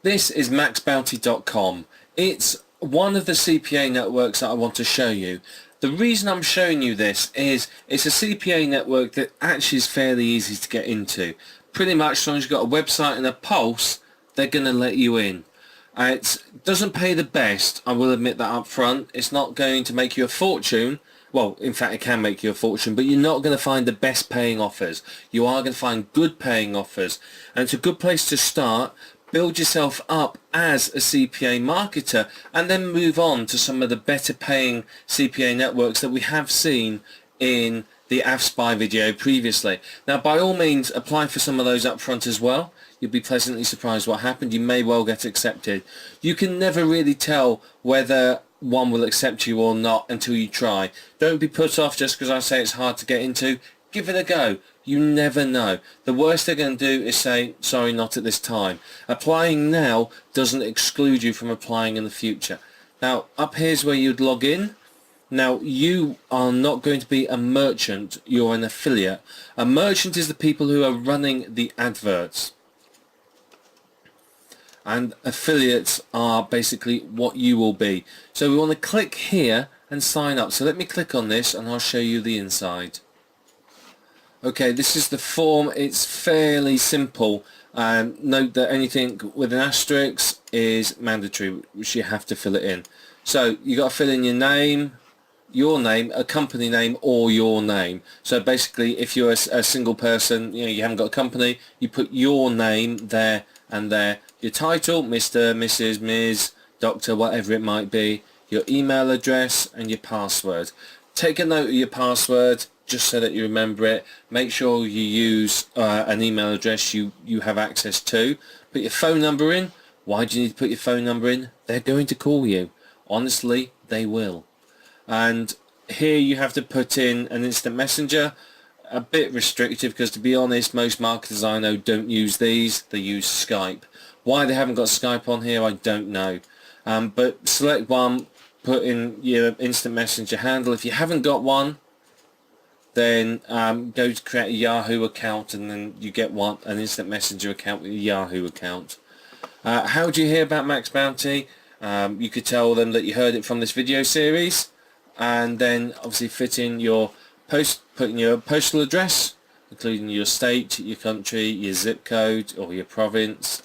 This is maxbounty.com. It's one of the CPA networks that I want to show you. The reason I'm showing you this is it's a CPA network that actually is fairly easy to get into. Pretty much as long as you've got a website and a pulse, they're going to let you in. It doesn't pay the best, I will admit that up front. It's not going to make you a fortune. Well, in fact it can make you a fortune, but you're not going to find the best paying offers. You are going to find good paying offers, and it's a good place to start. Build yourself up as a CPA marketer and then move on to some of the better paying CPA networks that we have seen in the AFSPI video previously. Now by all means apply for some of those up front as well. You'll be pleasantly surprised what happened. You may well get accepted. You can never really tell whether one will accept you or not until you try. Don't be put off just because I say it's hard to get into. Give it a go. You never know. The worst they're going to do is say, sorry, not at this time. Applying now doesn't exclude you from applying in the future. Now, up here's where you'd log in. Now, you are not going to be a merchant, you're an affiliate. A merchant is the people who are running the adverts. And affiliates are basically what you will be. So we want to click here and sign up. So let me click on this and I'll show you the inside. Okay, this is the form. It's fairly simple. Note that anything with an asterisk is mandatory, which you have to fill it in. So you got to fill in your name, a company name, or your name. So basically, if you're a single person, you haven't got a company, you put your name there and there. Your title, Mr., Mrs., Ms., Doctor, whatever it might be. Your email address and your password. Take a note of your password, just so that you remember it. Make sure you use an email address you have access to. Put your phone number in. Why do you need to put your phone number in? They're going to call you. Honestly, they will. And here you have to put in an instant messenger. A bit restrictive because, to be honest, most marketers I know don't use these. They use Skype. Why they haven't got Skype on here, I don't know. But select one, put in your instant messenger handle. If you haven't got one, then go to create a Yahoo account, and then you get an instant messenger account with a Yahoo account. How do you hear about Max Bounty? You could tell them that you heard it from this video series, and then obviously fit in your put in your postal address, including your state, your country, your zip code, or your province.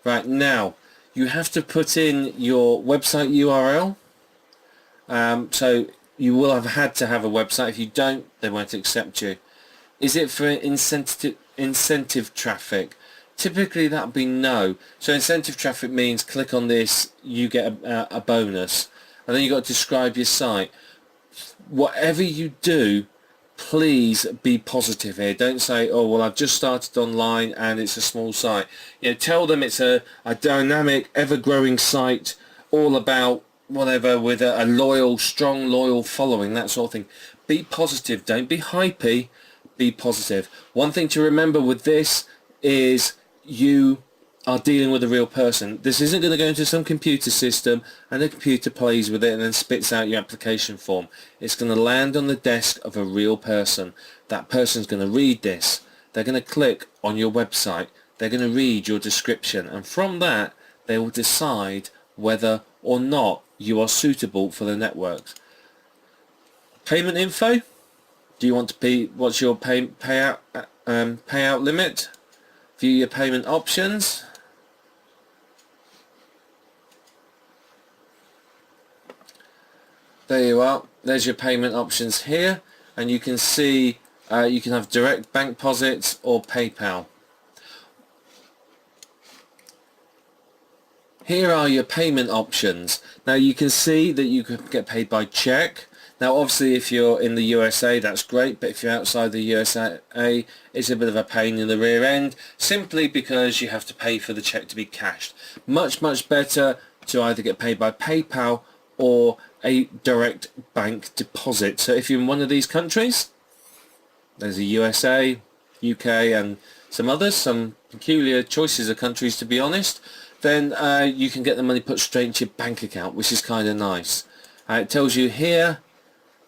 Right, now you have to put in your website URL. So you will have had to have a website. If you don't, they won't accept you. Is it for incentive traffic? Typically that would be no. So incentive traffic means click on this, you get a bonus. And then you've got to describe your site. Whatever you do, please be positive here. Don't say, oh well, I've just started online and it's a small site. Tell them it's a dynamic, ever-growing site, all about whatever, with a strong loyal following, that sort of thing. Be positive. Don't be hypey. Be positive. One thing to remember with this is you are dealing with a real person. This isn't going to go into some computer system and the computer plays with it and then spits out your application form. It's going to land on the desk of a real person. That person's going to read this. They're going to click on your website. They're going to read your description, and from that they will decide whether or not you are suitable for the networks. Payment info. Do you want to pay? What's your payout limit? View your payment options. There you are. There's your payment options here, and you can see you can have direct bank deposits or PayPal. Here are your payment options. Now you can see that you can get paid by check. Now obviously if you're in the USA that's great, but if you're outside the USA it's a bit of a pain in the rear end, simply because you have to pay for the check to be cashed. Much better to either get paid by PayPal or a direct bank deposit. So if you're in one of these countries, there's the USA, UK and some others, some peculiar choices of countries to be honest, then you can get the money put straight into your bank account, which is kind of nice. It tells you here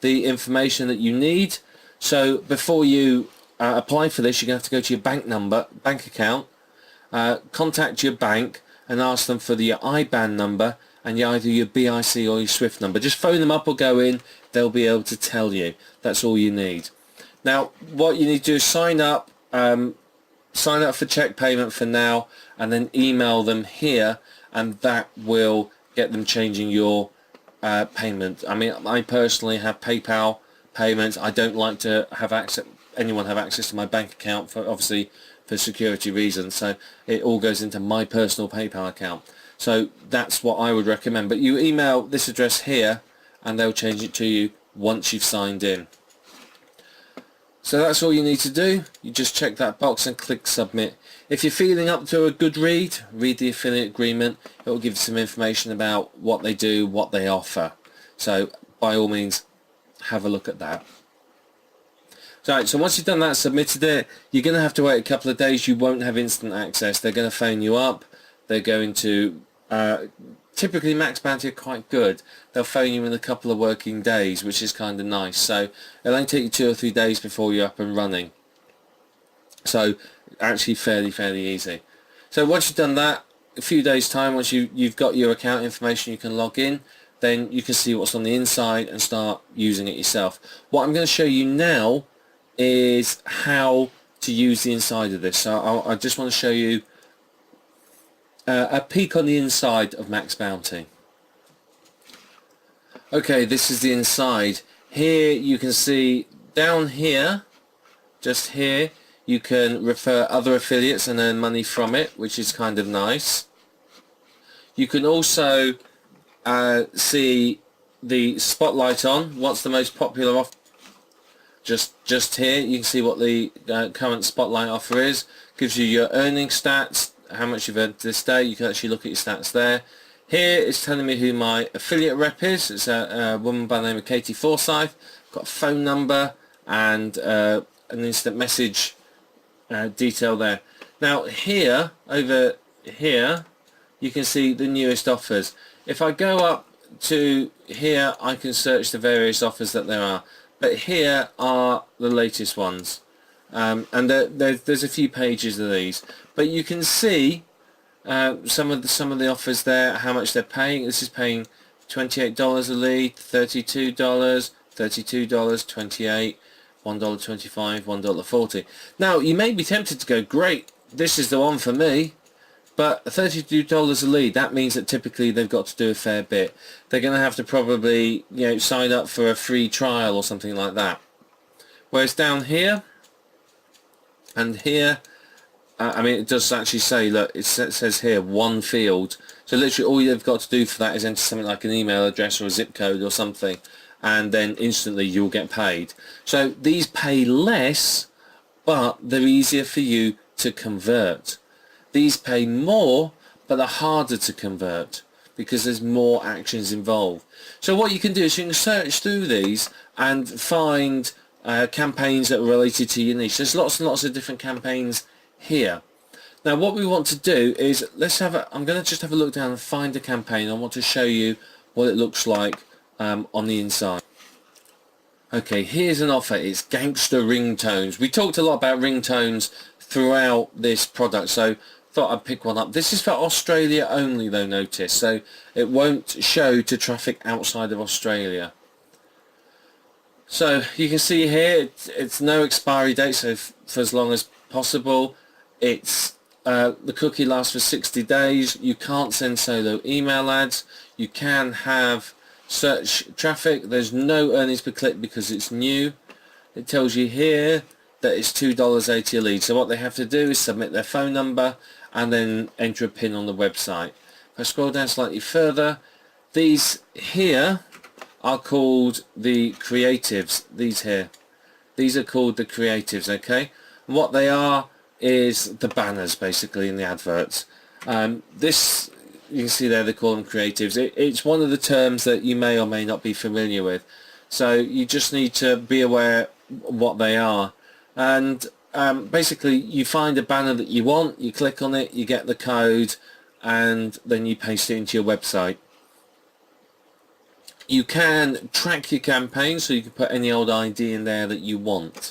the information that you need. So before you apply for this, you're going to have to go to your bank account, contact your bank, and ask them for the IBAN number and either your BIC or your SWIFT number. Just phone them up or go in, they'll be able to tell you. That's all you need. Now what you need to do is sign up for check payment for now, and then email them here, and that will get them changing your payment. I mean, I personally have PayPal payments. I don't like to have anyone have access to my bank account for security reasons, so it all goes into my personal PayPal account. So that's what I would recommend. But you email this address here and they'll change it to you once you've signed in. So that's all you need to do. You just check that box and click submit. If you're feeling up to a good read the affiliate agreement. It will give you some information about what they do, what they offer. So by all means, have a look at that. So once you've done that, submitted it, you're going to have to wait a couple of days. You won't have instant access. They're going to phone you up. They're going to, typically Max Bounty are quite good. They'll phone you in a couple of working days, which is kind of nice. So it'll only take you 2 or 3 days before you're up and running. So actually fairly easy. So once you've done that, a few days time, once you've got your account information, you can log in. Then you can see what's on the inside and start using it yourself. What I'm going to show you now is how to use the inside of this. So I just want to show you a peek on the inside of Max Bounty. Okay, this is the inside. Here you can see down here, just here, you can refer other affiliates and earn money from it, which is kind of nice. You can also see the spotlight on what's the most popular offer. Just here you can see what the current spotlight offer is. Gives you your earning stats, how much you've earned this day. You can actually look at your stats there. Here it's telling me who my affiliate rep is. It's a woman by the name of Katie Forsyth. Got a phone number and an instant message detail there. Now here, over here, you can see the newest offers. If I go up to here, I can search the various offers that there are. But here are the latest ones, and there's a few pages of these. But you can see some of the offers there, how much they're paying. This is paying $28 a lead, $32, $32, $28, $1.25, $1.40. Now you may be tempted to go, great, this is the one for me. But $32 a lead, that means that typically they've got to do a fair bit. They're going to have to probably, sign up for a free trial or something like that. Whereas down here and here, I mean, it does actually say, look, it says here, one field. So literally all you've got to do for that is enter something like an email address or a zip code or something, and then instantly you'll get paid. So these pay less, but they're easier for you to convert. These pay more, but are harder to convert because there's more actions involved. So what you can do is you can search through these and find campaigns that are related to your niche. There's lots and lots of different campaigns here. Now what we want to do is, I'm going to just have a look down and find a campaign. I want to show you what it looks like on the inside. Okay, here's an offer. It's gangster ringtones. We talked a lot about ringtones throughout this product, so thought I'd pick one up. This is for Australia only though, notice, so it won't show to traffic outside of Australia. So you can see here it's no expiry date, so for as long as possible. It's the cookie lasts for 60 days. You can't send solo email ads. You can have search traffic. There's no earnings per click because it's new. It tells you here that it's $2.80 a lead. So what they have to do is submit their phone number and then enter a pin on the website. If I scroll down slightly further, these here are called the creatives. These are called the creatives, okay? And what they are is the banners basically in the adverts. This, you can see there, they call them creatives. It's one of the terms that you may or may not be familiar with. So you just need to be aware what they are. And basically you find a banner that you want, you click on it, you get the code, and then you paste it into your website. You can track your campaign, so you can put any old ID in there that you want.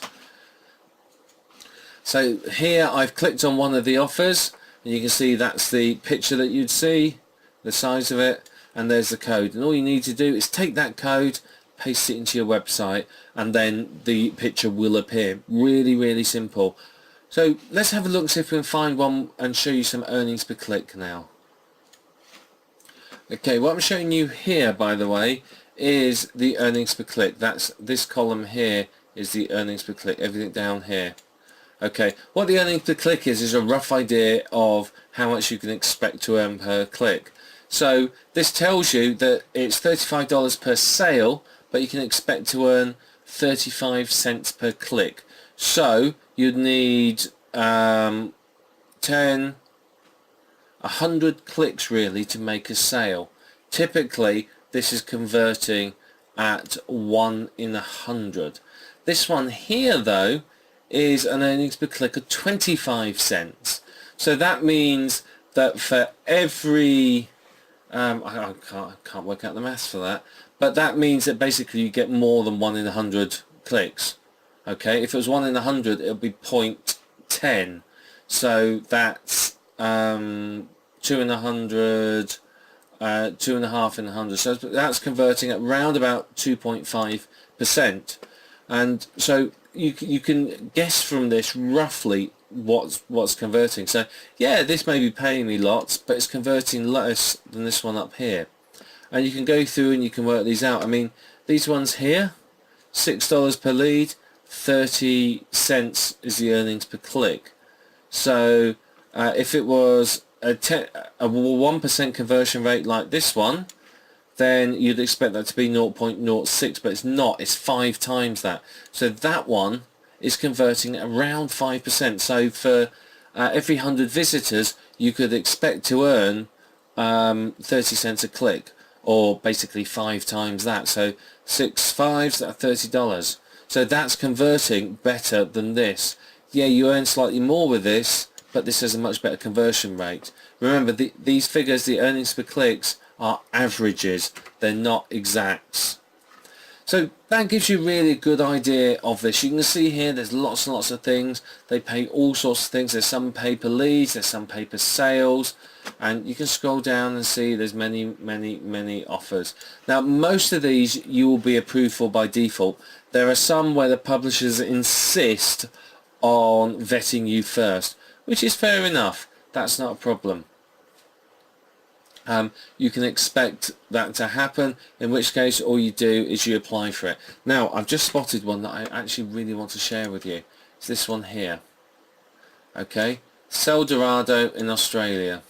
So here I've clicked on one of the offers. and you can see that's the picture that you'd see, the size of it, and there's the code. And all you need to do is take that code, paste it into your website, and then the picture will appear. Really, really simple. So let's have a look, see if we can find one and show you some earnings per click now. Okay, what I'm showing you here, by the way, is the earnings per click. That's this column here is the earnings per click, everything down here. Okay, what the earnings per click is a rough idea of how much you can expect to earn per click. So this tells you that it's $35 per sale, but you can expect to earn 35 cents per click. So you'd need 100 clicks really to make a sale. Typically this is converting at 1 in 100. This one here though is an earnings per click of 25 cents. So that means that for every I can't work out the maths for that, but that means that basically you get more than 1 in 100 clicks. Okay, if it was 1 in 100 it would be 0.10, so that's 2 in 100, 2.5 in 100, so that's converting at round about 2.5%. And so you can guess from this roughly what's converting. So yeah, this may be paying me lots, but it's converting less than this one up here. And you can go through and you can work these out. I mean, these ones here, $6 per lead, 30 cents is the earnings per click. So if it was a 1% conversion rate like this one, then you'd expect that to be 0.06, but it's not, it's 5 times that. So that one is converting around 5%. So for every 100 visitors you could expect to earn 30 cents a click, or basically 5 times that. So 6 5s, that's $30. So that's converting better than this. Yeah, you earn slightly more with this, but this has a much better conversion rate. Remember, these figures, the earnings per clicks, are averages, they're not exacts. So that gives you really a good idea of this. You can see here there's lots and lots of things. They pay all sorts of things. There's some pay per leads, there's some pay per sales, and you can scroll down and see there's many offers. Now most of these you will be approved for by default. There are some where the publishers insist on vetting you first, which is fair enough. That's not a problem. You can expect that to happen, in which case all you do is you apply for it. Now I've just spotted one that I actually really want to share with you. It's this one here. Okay, Seldorado in Australia.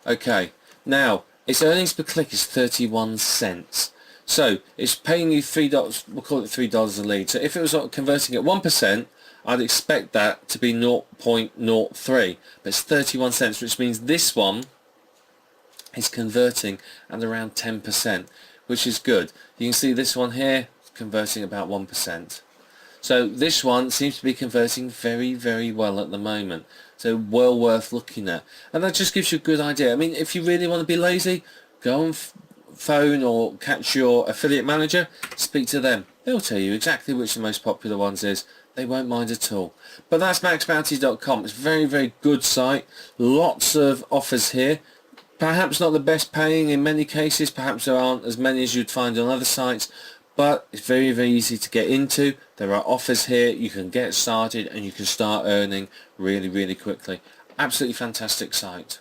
Okay, now its earnings per click is 31 cents. So it's paying you $3, we'll call it $3 a lead. So if it was converting at 1%, I'd expect that to be 0.03, but it's 31 cents, which means this one is converting at around 10%, which is good. You can see this one here converting about 1%. So this one seems to be converting very well at the moment. So well worth looking at. And that just gives you a good idea. I mean, if you really want to be lazy, go and phone or catch your affiliate manager, speak to them. They'll tell you exactly which the most popular ones is. They won't mind at all. But that's maxbounty.com. It's a very good site. Lots of offers here. Perhaps not the best paying in many cases, perhaps there aren't as many as you'd find on other sites, but it's very easy to get into. There are offers here, you can get started and you can start earning really quickly. Absolutely fantastic site.